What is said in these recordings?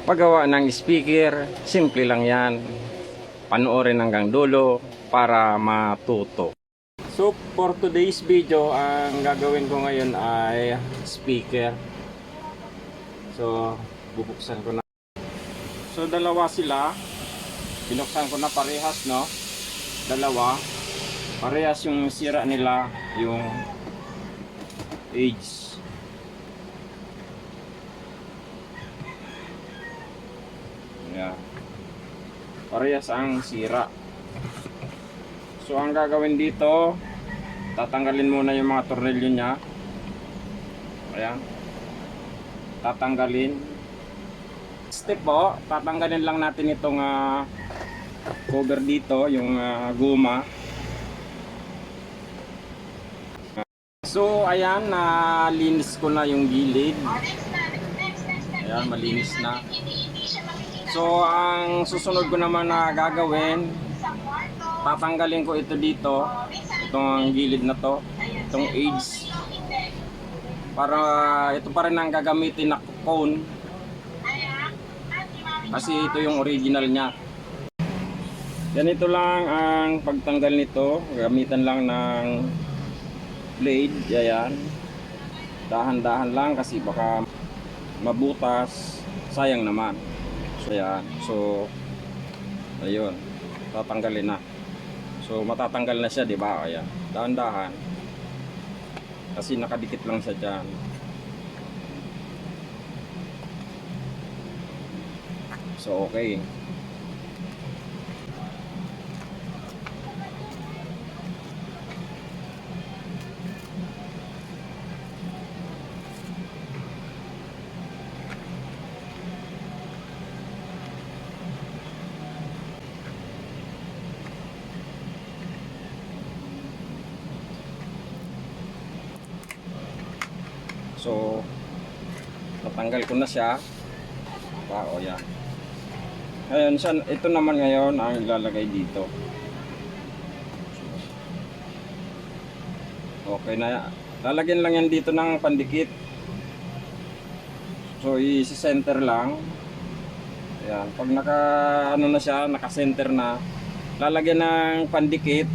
paggawa ng speaker, simple lang yan. Panoorin hanggang dulo para matuto. So for today's video, ang gagawin ko ngayon ay speaker. So bubuksan ko na. So dalawa sila. Binuksan ko na parehas, no? Dalawa. Parehas yung sira nila, yung age. Yeah. Parehas ang sira. So ang gagawin dito, tatanggalin muna yung mga tornilyo nya. Ayan. Tatanggalin. Step po, tatanggalin lang natin itong cover dito, yung guma. So ayan, nalinis ko na yung gilid. Ayan, malinis na. So ang susunod ko naman na gagawin, tatanggalin ko ito dito, itong gilid na to, itong edge, para ito pa rin ang gagamitin na cone, kasi ito yung original nya. Ganito lang ang pagtanggal nito, gamitan lang ng blade. Ayan, dahan-dahan lang kasi baka mabutas, sayang naman. So ayan, so ayun, tatanggalin na. So matatanggal na siya, di ba? Ayan, dahan-dahan kasi nakadikit lang siya dyan. So okay. So natanggal ko na siya. O yan. Ngayon, ito naman ngayon ang ilalagay dito. Okay na. Lalagyan lang yan dito ng pandikit. So i-center lang. Ayan. Pag naka ano na siya, naka-center na, lalagyan ng pandikit.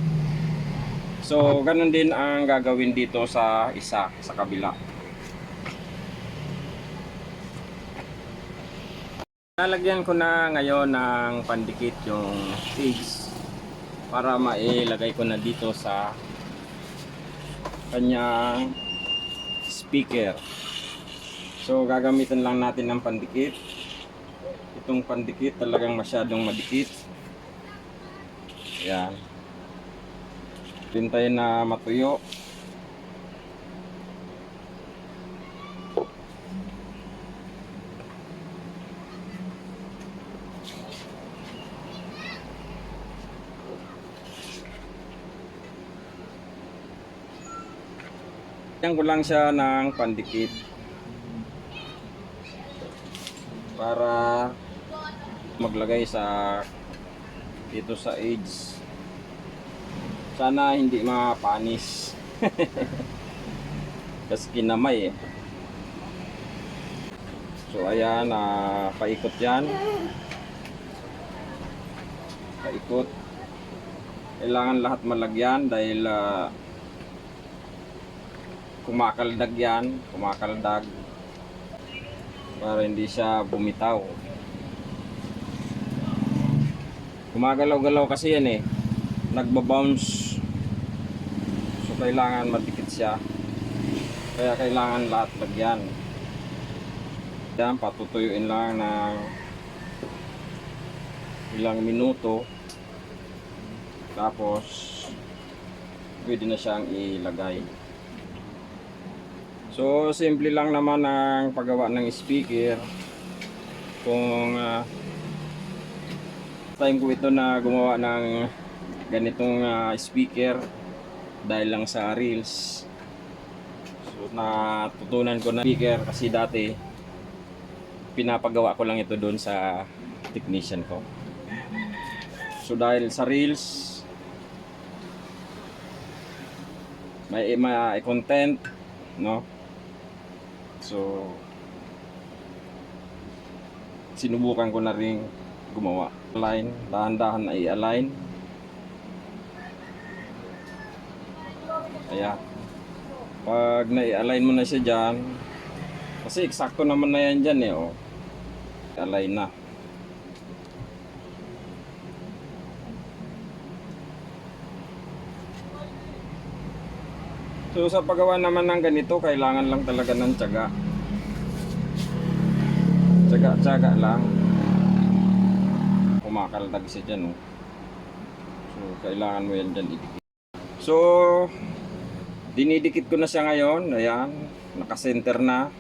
So ganun din ang gagawin dito sa isa, sa kabila. Lalagyan ko na ngayon ng pandikit yung edge para mailagay ko na dito sa kanyang speaker. So gagamitin lang natin ng pandikit. Itong pandikit talagang masyadong madikit. Yan. Hintayin na matuyo. Yan ko lang siya ng pandikit para maglagay sa dito sa edge. Sana hindi mapanis. Kasi kinamay eh. So ayan, paikot yan. Paikot. Kailangan lahat malagyan dahil kumakaldag yan, kumakaldag para hindi siya bumitaw. Gumagalaw-galaw kasi yan eh, nagbabounce. So kailangan madikit siya, kaya kailangan lahat lagyan. Yan, patutuyuin lang ng ilang minuto, tapos pwede na siyang ilagay. So simple lang naman ang paggawa ng speaker. Kung time ko ito na gumawa ng ganitong speaker dahil lang sa reels. So natutunan ko na speaker kasi dati pinapagawa ko lang ito doon sa technician ko. So dahil sa reels may content, no? So sinubukan ko na rin gumawa. Align, dahan-dahan na i-align. Ayan. Pag na-align mo na siya dyan, kasi eksakto naman na yan dyan eh, oh. Align na. So sa paggawa naman ng ganito, kailangan lang talaga ng tiyaga. Tiyaga lang. Kumakaldag siya dyan, oh. So kailangan mo yan dyan idikit. So dinidikit ko na siya ngayon. Ayan, naka-center na.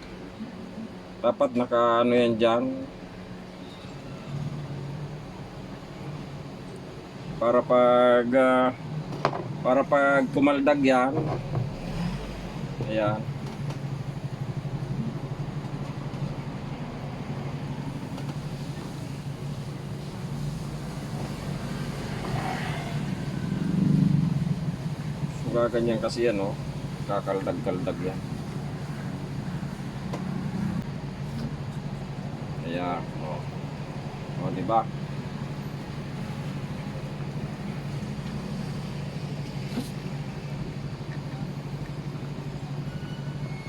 Dapat naka ano yan dyan, para pag kumaldag yan. Ayan. So ganyan kasi yan, oh. Kakaldag-kaldag yan. Ayan, oh. Oh, di ba?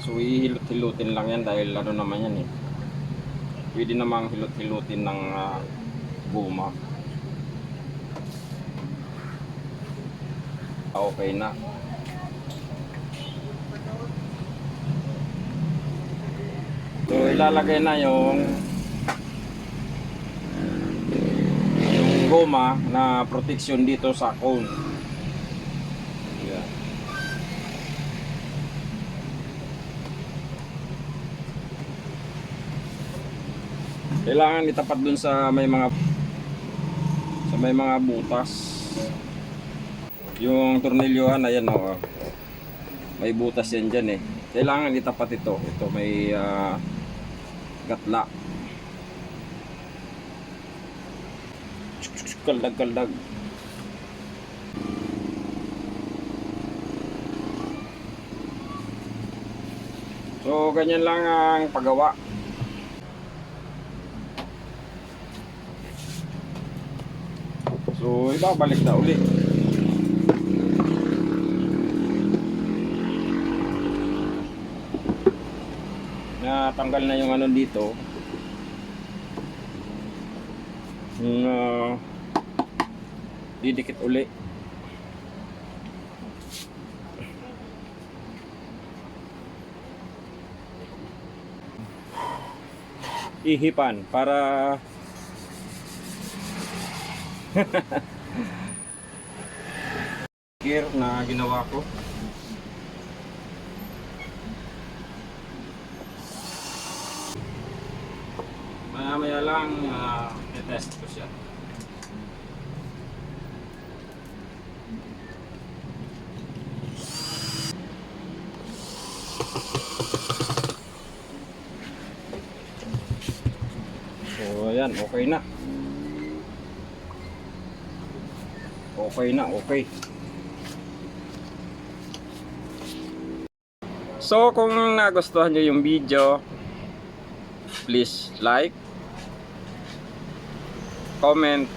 So ihilot-hilutin lang yan dahil ano naman yan eh. Pwede namang hilot-hilutin ng guma. Okay na. So ilalagay na yung goma na protection dito sa cone. Ayan. Kailangan itapat dun sa may mga butas. Yung tornilyohan, ayan, oh. May butas yan dyan eh. Kailangan itapat ito. Ito may gatla. Kaldag. So ganyan lang ang paggawa. So ibabalik na uli. Natanggal na yung ano dito. Didikit uli. Ihipan para gear na ginawa ko. Maya lang i-test ko siya. So ayan, okay na. Okay. So kung nagustuhan nyo yung video, please like, comment,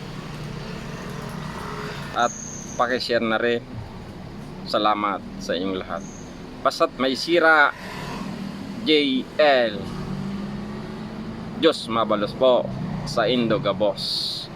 at pakishare na rin. Salamat sa inyong lahat. Basta't may sira, JL. Diyos mabalos po sa Indogabos.